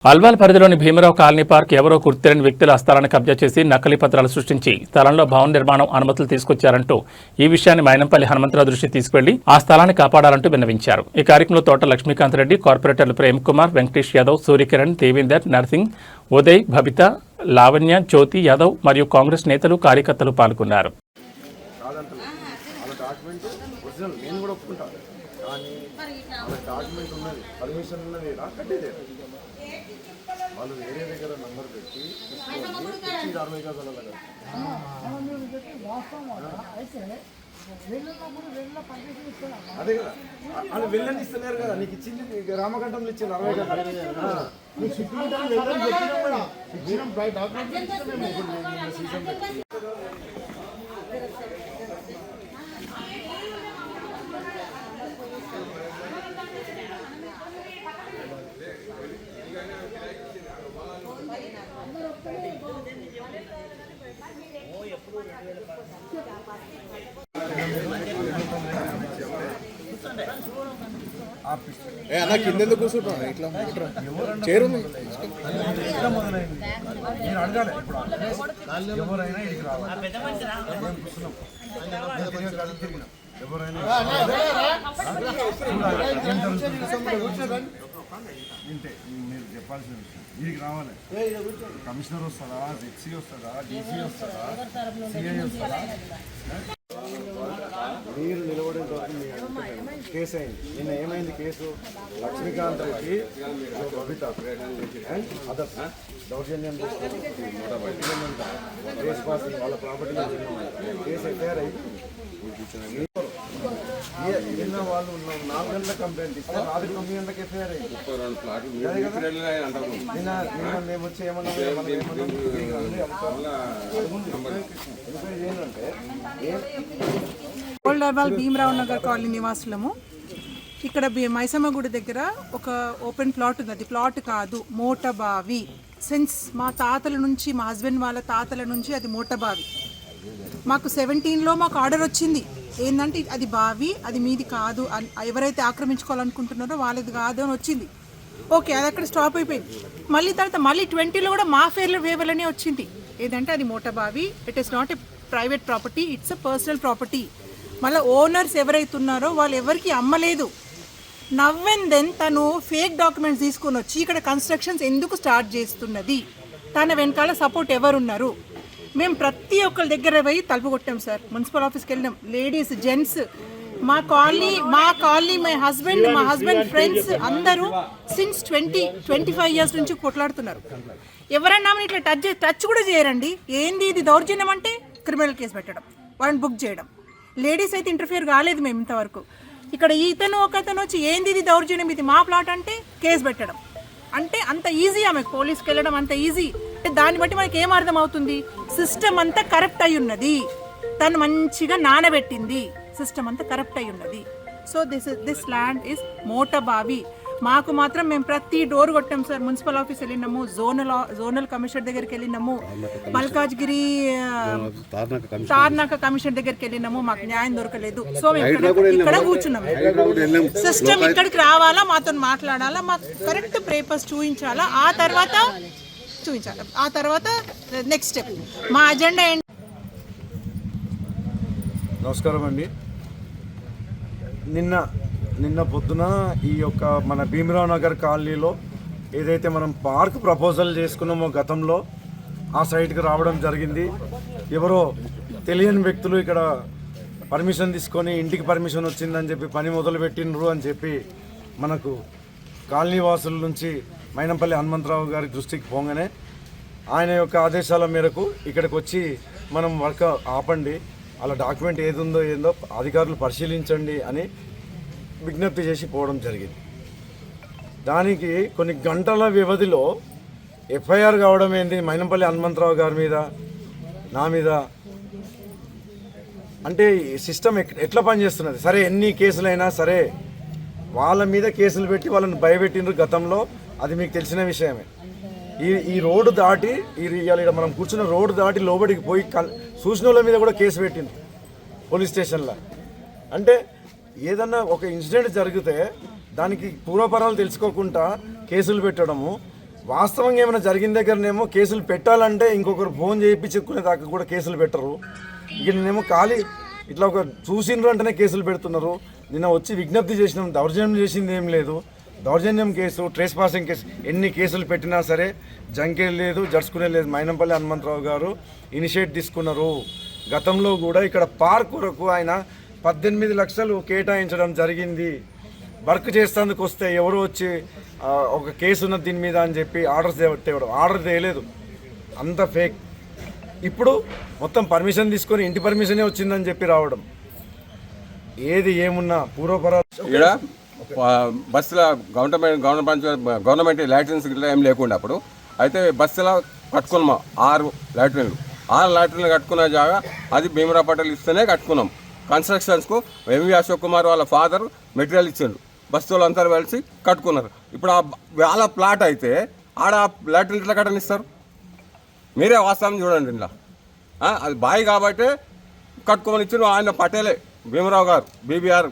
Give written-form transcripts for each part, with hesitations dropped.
అల్వాల్ పరిధిలోని Bhimarao colony park ఎవరో గుర్తిరని వ్యక్తుల స్థలాన్ని కబ్జా చేసి నకిలీ పత్రాలు సృష్టించి స్థలంలో భవన నిర్మాణం అనుమతులు తీసుకొచ్చారంటూ ఈ విషయాన్ని మైనంపల్లి హనుమంతరావు దృష్టికి తీసుకెళ్లి ఆ స్థలాన్ని కాపాడాలంటూ విన్నవించారు. ఈ కార్యక్రమంలో తోట లక్ష్మీకాంత్ రెడ్డి, కార్పొరేటర్లు ప్రేమ్ కుమార్, వెంకటేష్ యాదవ్, సూర్యకిరణ్, దేవేందర్, నర్సింగ్, ఉదయ్, బబిత, లావణ్య, జ్యోతి యాదవ్ మరియు కాంగ్రెస్ నేతలు, కార్యకర్తలు పాల్గొన్నారు. వాళ్ళు వేరే దగ్గర నంబర్ పెట్టి తీసుకొని 60 గజాల అదే కదా వాళ్ళు వెళ్ళని ఇస్తున్నారు కదా. నీకు ఇచ్చింది రామకంఠంలో ఇచ్చింది 60 గజాలు. అలా కింద కూర్చుంటాను ఇట్లా చేరు మీరు అడగాలి. ఇప్పుడు ఎవరైనా ఇక్కడికి రావాలి. ఎవరైనా ఇంతే మీరు చెప్పాల్సిన విషయం. వీడికి రావాలి. కమిషనర్ వస్తారా, జెడ్సీ వస్తారా, డీసీ వస్తారా, సిఐ వస్తారా? మీరు నిలబడిన తర్వాత కేసు అయింది. నిన్న ఏమైంది case? Laxmikanth Reddy, Babitha and others దౌర్జన్యం కేసు పాస్ వాళ్ళ ప్రాపర్టీలో కేసు ఎఫ్ఐఆర్ అయింది. నిన్న వాళ్ళు 4 గంటల కంప్లైంట్ ఇస్తే రాత్రి 9 గంటలకు ఎఫ్ఐఆర్ అయింది. నిన్న మేము వచ్చి ఏమన్నా ఏంటంటే ఓల్డ్ అర్వాల్ భీమరావు నగర్ కాలనీ నివాసులము. ఇక్కడ మైసమ్మ గుడి దగ్గర ఒక ఓపెన్ ప్లాట్ ఉంది. అది ప్లాట్ కాదు, మోటబావి. సిన్స్ మా తాతల నుంచి, మా హస్బెండ్ వాళ్ళ తాతల నుంచి అది మోటబావి. మాకు 17లో మాకు ఆర్డర్ వచ్చింది ఏంటంటే అది బావి, అది మీది కాదు, ఎవరైతే ఆక్రమించుకోవాలనుకుంటున్నారో వాళ్ళది కాదు అని వచ్చింది. ఓకే, అది అక్కడ స్టాప్ అయిపోయింది. మళ్ళీ తర్వాత మళ్ళీ 20లో కూడా మా వేవర్లోనే వచ్చింది ఏదంటే అది Motabavi. It is not a private property, it's a personal property. మళ్ళీ ఓనర్స్ ఎవరైతే ఉన్నారో వాళ్ళు ఎవరికి అమ్మలేదు. నవ్ అండ్ దెన్ తను ఫేక్ డాక్యుమెంట్స్ తీసుకొని వచ్చి ఇక్కడ కన్స్ట్రక్షన్స్ ఎందుకు స్టార్ట్ చేస్తున్నది, తన వెనకాల సపోర్ట్ ఎవరున్నారు? మేము ప్రతి ఒక్కరి దగ్గర పోయి తలుపు కొట్టాం సార్. మున్సిపల్ ఆఫీస్కి వెళ్ళినాం. లేడీస్, జెంట్స్, మా కాలనీ మా హస్బెండ్ ఫ్రెండ్స్ అందరూ సిన్స్ 25 ఇయర్స్ నుంచి కొట్లాడుతున్నారు. ఎవరన్నా ఇట్లా టచ్ కూడా చేయరండి. ఏంది ఇది దౌర్జన్యం అంటే క్రిమినల్ కేసు పెట్టడం, వాళ్ళని బుక్ చేయడం. లేడీస్ అయితే ఇంటర్ఫియర్ కాలేదు మేము ఇంతవరకు. ఇక్కడ ఒకతను వచ్చి ఏంది ఇది దౌర్జన్యం, ఇది మా ప్లాట్ అంటే కేసు పెట్టడం. అంటే అంత ఈజీ ఆమెకు పోలీస్కి వెళ్ళడం, అంత ఈజీ. అంటే దాన్ని బట్టి మనకి ఏం అర్థం అవుతుంది? సిస్టమ్ అంతా కరప్ట్ అయి ఉన్నది. తను మంచిగా నానబెట్టింది, సిస్టమ్ అంతా కరప్ట్ అయి ఉన్నది. So this land is Motabavi. మాకు మాత్రం మేము ప్రతి డోర్ కొట్టాం సార్. మున్సిపల్ ఆఫీస్ వెళ్ళినాము, జోనల్ కమిషనర్ దగ్గరికి వెళ్ళినాము, మల్కాజ్గిరి తార్నాక కమిషనర్ దగ్గరికి వెళ్ళినాము. మాకు న్యాయం దొరకలేదు. సో మేము ఇక్కడ కూర్చున్నాము. సిస్టమ్ ఇక్కడికి రావాలా, మాతో మాట్లాడాలా, మాకు కరెక్ట్ పేపర్స్ చూపించాలా, ఆ తర్వాత నెక్స్ట్ స్టెప్ మా అజెండా ఏంటి? నమస్కారం అండి. నిన్న పొద్దున ఈ యొక్క మన భీమరావు నగర్ కాలనీలో ఏదైతే మనం పార్క్ ప్రపోజల్ చేసుకున్నామో గతంలో, ఆ సైట్కి రావడం జరిగింది. ఎవరో తెలియని వ్యక్తులు ఇక్కడ పర్మిషన్ తీసుకొని ఇంటికి పర్మిషన్ వచ్చిందని చెప్పి పని మొదలుపెట్టినరు అని చెప్పి మనకు కాలనీ వాసుల నుంచి మైనంపల్లి హనుమంతరావు గారి దృష్టికి పోగానే ఆయన యొక్క ఆదేశాల మేరకు ఇక్కడికి వచ్చి మనం వర్క్ ఆపండి, అలా డాక్యుమెంట్ ఏది ఉందో ఏందో అధికారులు పరిశీలించండి అని విజ్ఞప్తి చేసి పోవడం జరిగింది. దానికి కొన్ని గంటల వ్యవధిలో ఎఫ్ఐఆర్ కావడం ఏంది మైనంపల్లి హనుమంతరావు గారి మీద, నా మీద. అంటే సిస్టమ్ ఎట్లా పనిచేస్తున్నది? సరే, ఎన్ని కేసులైనా సరే వాళ్ళ మీద కేసులు పెట్టి వాళ్ళని భయపెట్టిండ్రు గతంలో, అది మీకు తెలిసిన విషయమే. ఈ రోడ్డు దాటి ఇవాళ మనం కూర్చున్న రోడ్డు దాటి లోబడికి పోయి చూసిన వాళ్ళ మీద కూడా కేసు పెట్టిండ్రు పోలీస్ స్టేషన్లో. అంటే ఏదన్నా ఒక ఇన్సిడెంట్ జరిగితే దానికి పూర్వపరాలు తెలుసుకోకుండా కేసులు పెట్టడము, వాస్తవంగా ఏమైనా జరిగిన దగ్గరనేమో కేసులు పెట్టాలంటే ఇంకొకరు ఫోన్ చేయించుకునే దాకా కూడా కేసులు పెట్టరు. ఇక నేనేమో ఖాళీ ఇట్లా ఒక చూసిండ్రు అంటేనే కేసులు పెడుతున్నారు. నిన్న వచ్చి విజ్ఞప్తి చేసినాం, దౌర్జన్యం చేసింది ఏం లేదు. దౌర్జన్యం కేసు, ట్రేస్ పాసింగ్ కేసు ఎన్ని కేసులు పెట్టినా సరే జంకే లేదు, జడ్చుకునే లేదు. మైనంపల్లి హనుమంతరావు గారు ఇనిషియేట్ తీసుకున్నారు. గతంలో కూడా ఇక్కడ పార్క్ వరకు ఆయన 18 లక్షలు కేటాయించడం జరిగింది. వర్క్ చేసేందుకు వస్తే ఎవరు వచ్చి ఒక కేసు ఉన్నది దీని మీద అని చెప్పి ఆర్డర్ తేయలేదు, అంత ఫేక్. ఇప్పుడు మొత్తం పర్మిషన్ తీసుకొని ఇంటి పర్మిషనే వచ్చిందని చెప్పి రావడం, ఏది ఏమున్నా పూర్వపరాలు. ఇక్కడ బస్సుల గవర్నమెంట్ లాట్రిన్స్ ఇట్లా ఏం లేకుండా అప్పుడు అయితే బస్సులో కట్టుకున్నాం 6 లాట్రిన్లు కట్టుకున్న జాగా అది భీమరావు పటేల్ ఇస్తేనే కట్టుకున్నాం. కన్స్ట్రక్షన్స్కు ఎంవి అశోక్ కుమార్ వాళ్ళ ఫాదర్ మెటీరియల్ ఇచ్చిండు, బస్సులు అంతా కలిసి కట్టుకున్నారు. ఇప్పుడు వాళ్ళ ప్లాట్ అయితే ఆడ లాట్రిన్ ఇట్లా కట్టనిస్తారు? మీరే వాస్తవం చూడండి. ఇలా అది బాయ్ కాబట్టి కట్టుకోమని ఇచ్చిన ఆయన పటేలే భీమరావు గారు, బీబీఆర్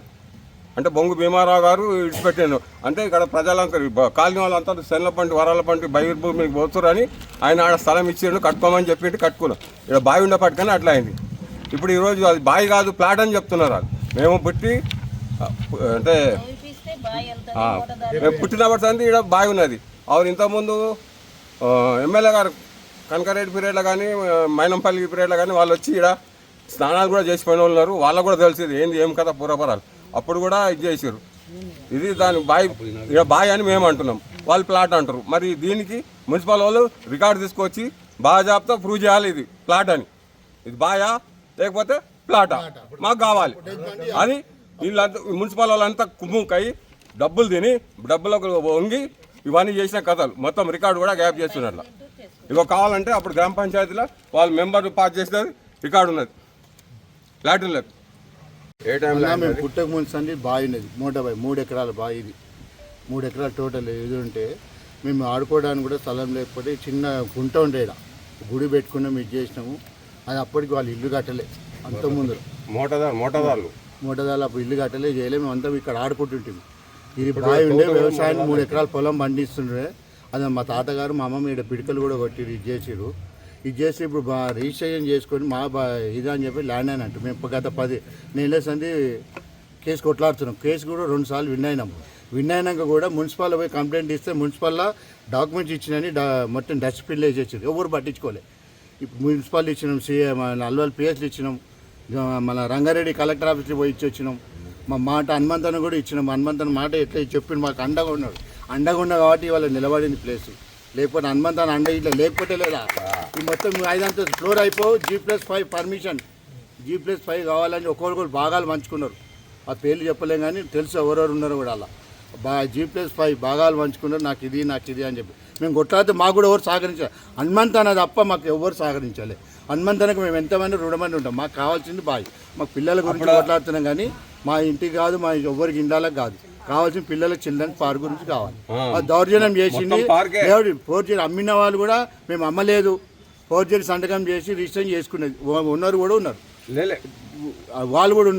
అంటే బొంగు భీమారావు గారు ఇడిచిపెట్టాను. అంటే ఇక్కడ ప్రజలంతా కాలనీ వాళ్ళంతా శనలపంటి వరాలపంటి బైర్భూమికి పోతురని ఆయన ఆడ స్థలం ఇచ్చిండు, కట్టుకోమని చెప్పి కట్టుకున్నాం. ఇక్కడ బావి ఉండేపట్టుకని అట్లా అయింది. ఇప్పుడు ఈరోజు అది బావి కాదు ప్లాట్ అని చెప్తున్నారు. అది మేము పుట్టి అంటే మేము పుట్టినప్పటి సంది ఇక్కడ బావి ఉన్నది. అవును, ఇంతకుముందు ఎమ్మెల్యే గారు కనకారెడ్డి పీరియడ్లో కానీ మైనంపల్లి పీరియడ్లో కానీ వాళ్ళు వచ్చి ఇక్కడ స్నానాలు కూడా చేసిపోయిన వాళ్ళు ఉన్నారు. వాళ్ళకు కూడా తెలిసింది ఏంది ఏం కదా పూర్వపరాలు. అప్పుడు కూడా ఇది చేసారు. ఇది దాని బాయ్ ఇక్కడ బాయ్ అని మేము అంటున్నాం, వాళ్ళు ప్లాట్ అంటారు. మరి దీనికి మున్సిపల్ వాళ్ళు రికార్డు తీసుకొచ్చి బాజాబ్తో ప్రూవ్ చేయాలి ఇది ప్లాట్ అని. ఇది బాయా లేకపోతే ప్లాటా మాకు కావాలి అని వీళ్ళంతా మున్సిపల్ వాళ్ళంతా కుమ్ముకై డబ్బులు తిని డబ్బులకు వంగి ఇవన్నీ చేసిన కథలు మొత్తం రికార్డు కూడా గ్యాప్ చేస్తున్నట్ల. ఇగో కావాలంటే అప్పుడు గ్రామ పంచాయతీలో వాళ్ళు మెంబర్లు పాస్ చేసినది రికార్డు ఉన్నది లాటరీలకు. ఏ టైంలో మేము పుట్టక ముందు సంది బావి ఉన్నది, బావి 3 ఎకరాల బావి. ఇది 3 ఎకరాలు టోటల్. ఇది ఉంటే మేము ఆడుకోవడానికి కూడా స్థలం లేకపోతే చిన్న గుంట ఉండే గుడి పెట్టుకున్నాం, ఇది చేసినాము. అది అప్పటికి వాళ్ళు ఇల్లు కట్టలే. అంతకుముందు మోటదాలు అప్పుడు ఇల్లు కట్టలే, చేయలే. మేము అంతా ఇక్కడ ఆడుకుంటుంటాము. ఇది బావి ఉండే వ్యవసాయానికి 3 ఎకరాల పొలం పండిస్తుండే. అది మా తాతగారు మా అమ్మమ్మ ఇక్కడ పిడికలు కూడా కొట్టిరు, ఇది చేసిరు. ఇది చేసి ఇప్పుడు రిజిస్ట్రేషన్ చేసుకొని మా ఇది అని చెప్పి ల్యాండ్ అని అంటారు. మేము గత 10 నెలల సంది కేసు కొట్లాడుతున్నాం. కేసు కూడా 2 సార్లు విన్ అయినాము. విన్ అయినాక కూడా మున్సిపల్ పోయి కంప్లైంట్ ఇస్తే మున్సిపల్లో డాక్యుమెంట్స్ ఇచ్చినని మొత్తం డస్ట్బిన్లు వేసేసారు, ఎవరు పట్టించుకోలే. ఇప్పుడు మున్సిపల్ ఇచ్చినాం, అల్వాల్ పిఎస్లు ఇచ్చినాం, మన రంగారెడ్డి కలెక్టర్ ఆఫీస్కి పోయి ఇచ్చి వచ్చినాం. మా మాట హనుమంతన కూడా ఇచ్చినాం. హనుమంతన మాట ఎట్లా చెప్పి మాకు అండగా ఉన్నాడు. అండగా ఉన్నా కాబట్టి ఇవాళ నిలబడింది ప్లేస్. లేకపోతే హనుమంతన అండ ఇట్లా లేకపోతే లేదా ఈ మొత్తం 5 ఫ్లోర్ అయిపో G+5 పర్మిషన్, G+5 కావాలని ఒక్కొక్కరు భాగాలు పంచుకున్నారు. ఆ పేర్లు చెప్పలేం కానీ తెలుసు ఎవరెవరు ఉన్నారో కూడా. అలా G+5 భాగాలు పంచుకున్నారు. నాకు ఇది అని చెప్పి మేము కొట్లాడితే మాకు కూడా ఎవరు సహకరించాలి. హనుమంతన తప్ప మాకు ఎవరు సహకరించాలి. హనుమంతనకు మేము ఎంతమంది రుణమంది ఉంటాం. మాకు కావాల్సింది బాయ్. మాకు పిల్లల గురించి కొట్లాడుతున్నాం కానీ మా ఇంటికి కాదు, మా ఎవరికి ఇండాలకు కాదు. కావాల్సిన పిల్లలకు చిల్డ్రన్ పార్క్ గురించి కావాలి. దౌర్జన్యం చేసింది ఫోర్జరీ అమ్మిన వాళ్ళు కూడా మేము అమ్మలేదు, ఫోర్జరీ సంతకం చేసి రిజిస్ట్రేషన్ చేసుకునేది ఉన్నారు కూడా ఉన్నారు, వాళ్ళు కూడా ఉన్నారు.